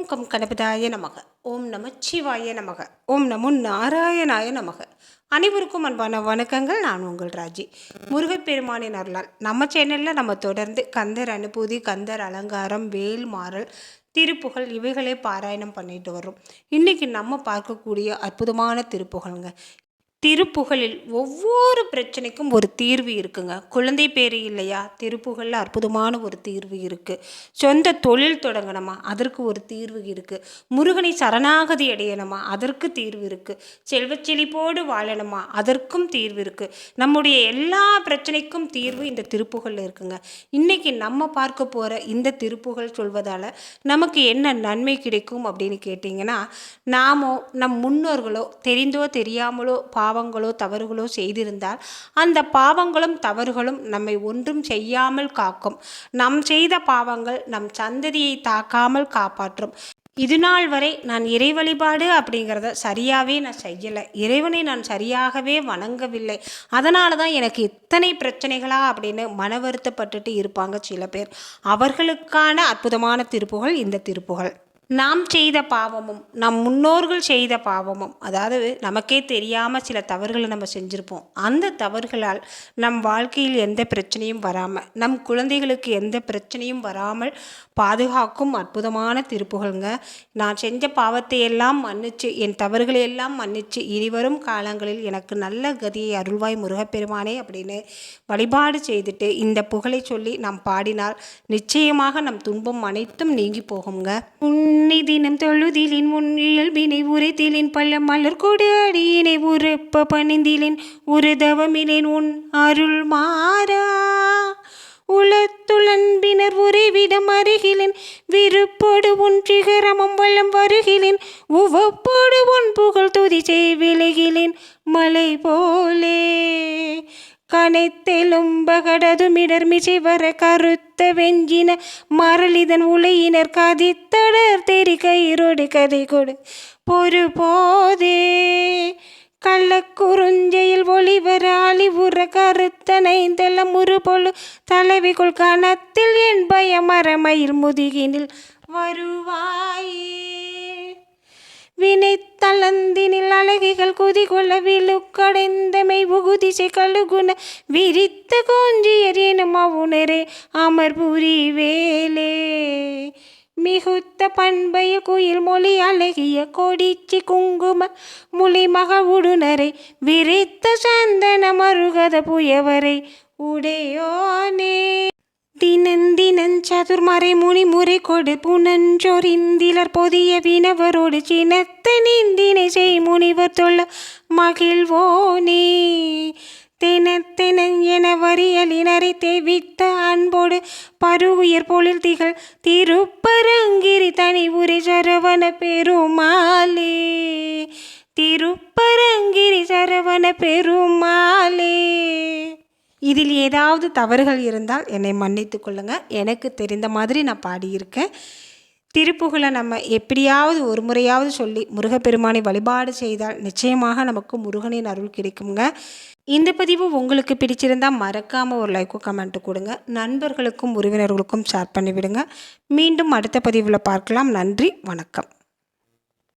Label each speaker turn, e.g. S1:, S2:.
S1: Come கணபதாய நமக. ஓம் நமச்சிவாய நமக. ஓம் நமோ நாராயணாய நமக. அனைவருக்கும் அன்பான வணக்கங்கள். நான் உங்கள் ராஜி. முருகப்பெருமானின் அருளால் நம்ம சேனலில் நம்ம தொடர்ந்து கந்தர் அனுபூதி, கந்தர் அலங்காரம், வேல் மாறல், திருப்புகழ் இவைகளே பாராயணம் பண்ணிட்டு வர்றோம். இன்றைக்கி நம்ம பார்க்கக்கூடிய அற்புதமான திருப்புகழ்ங்க. திருப்புகழில் ஒவ்வொரு பிரச்சனைக்கும் ஒரு தீர்வு இருக்குங்க. குழந்தை பேர் இல்லையா, திருப்புகழில் அற்புதமான ஒரு தீர்வு இருக்குது. சொந்த தொழில் தொடங்கணுமா, அதற்கு ஒரு தீர்வு இருக்குது. முருகனை சரணாகதி அடையணுமா, அதற்கு தீர்வு இருக்குது. செல்வச் செழிப்போடு வாழணுமா, அதற்கும் தீர்வு இருக்குது. நம்முடைய எல்லா பிரச்சனைக்கும் தீர்வு இந்த திருப்புகழில் இருக்குங்க. இன்றைக்கி நம்ம பார்க்க போகிற இந்த திருப்புகழ் சொல்வதால் நமக்கு என்ன நன்மை கிடைக்கும் அப்படின்னு கேட்டிங்கன்னா, நாமோ நம் முன்னோர்களோ தெரிந்தோ தெரியாமலோ பாவங்களோ தவறுகளோ செய்திருந்தால் அந்த பாவங்களும் தவறுகளும் நம்மை ஒன்றும் செய்யாமல் காக்கும். நாம் செய்த பாவங்கள் நம் சந்ததியை தாக்காமல் காப்பாற்றும். இது நாள் வரை நான் இறை வழிபாடு அப்படிங்கிறத சரியாகவே நான் செய்யலை, இறைவனை நான் சரியாகவே வணங்கவில்லை, அதனால தான் எனக்கு இத்தனை பிரச்சனைகளா அப்படின்னு மன வருத்தப்பட்டுட்டு இருப்பாங்க சில பேர். அவர்களுக்கான அற்புதமான திருப்புகழ் இந்த திருப்புகழ். நாம் செய்த பாவமும் நம் முன்னோர்கள் செய்த பாவமும், அதாவது நமக்கே தெரியாமல் சில தவறுகளை நம்ம செஞ்சுருப்போம். அந்த தவறுகளால் நம் வாழ்க்கையில் எந்த பிரச்சனையும் வராமல், நம் குழந்தைகளுக்கு எந்த பிரச்சனையும் வராமல் பாதுகாக்கும் அற்புதமான திருப்புகழ்ங்க. நான் செஞ்ச பாவத்தை எல்லாம் மன்னிச்சு, என் தவறுகளை எல்லாம் மன்னிச்சு, இனிவரும் காலங்களில் எனக்கு நல்ல கதியை அருள்வாய் முருகப்பெருமானே அப்படின்னு வழிபாடு செய்துட்டு இந்த புகழை சொல்லி நாம் பாடினால் நிச்சயமாக நம் துன்பம் அனைத்தும் நீங்கி போகுங்க. தினம் தொழுதிலின் முன் இயல்பினை உரைத்திலின் பல்ல மலர் கொடு அடியினை உரைப்ப பணிந்திலின் உருதவமிலேன் உன் அருள் மாறா உளத்துளன்பினர் உறைவிடம் அருகிலின் விருப்போடு ஒன்றிகரமம் வளம் வருகிலின் உவப்போடு உன் புகழ் துதி செய் விலகிலின் மலை போலே கனைத்தெலும்பகடதுமிடர் மிசை வர கருத்த வெஞ்சின மரளிதன் உலையினர் கதித்தடர் தெரி கயிரோடு கதை கொடு பொறு போதே கள்ளக்குறுஞ்செயில் ஒளிவர அழிவுற கருத்தனைந்தெல்ல முறுபொழு தலைவிக்குள் கணத்தில் என் பயமரமயில் முதுகினில் வருவாயே வினைத்தளந்தினில் அழகிகள் குதிகொள்ள விழுக்கடைந்தமை உகுதிசை கழுகுன விரித்த கோஞ்சியர் எனும் அவுணரே அமர்புரி வேலே மிகுத்த பண்பைய குயில் மொழி அழகிய கொடிச்சி குங்கும முளி மகவுடுனரை விரித்த சந்தன மருகத புயவரை உடையோனே தினந்தினஞ்சதுர்மறை முனி முறை கொடு புனஞ்சொரிந்திலர் பொதிய வினவரோடு சினத்த நீந்தினை செய் முனிவர் தொல்ல மகிழ்வோனே தெனத்தெனன் என வரியலினரை தெவித்த அன்போடு பருகுயர் பொழில் திகழ் திருப்பரங்கிரி தனி உரை சரவண பெருமாளே திருப்பரங்கிரி சரவண பெருமாளே. இதில் ஏதாவது தவறுகள் இருந்தால் என்னை மன்னித்து கொள்ளுங்கள். எனக்கு தெரிந்த மாதிரி நான் பாடியிருக்கேன். திருப்புகழை நம்ம எப்படியாவது ஒரு முறையாவது சொல்லி முருகப்பெருமானை வழிபாடு செய்தால் நிச்சயமாக நமக்கு முருகனின் அருள் கிடைக்குங்க. இந்த பதிவு உங்களுக்கு பிடிச்சிருந்தால் மறக்காமல் ஒரு லைக்கும் கமெண்ட்டு கொடுங்க. நண்பர்களுக்கும் உறவினர்களுக்கும் ஷேர் பண்ணிவிடுங்க. மீண்டும் அடுத்த பதிவில் பார்க்கலாம். நன்றி, வணக்கம்.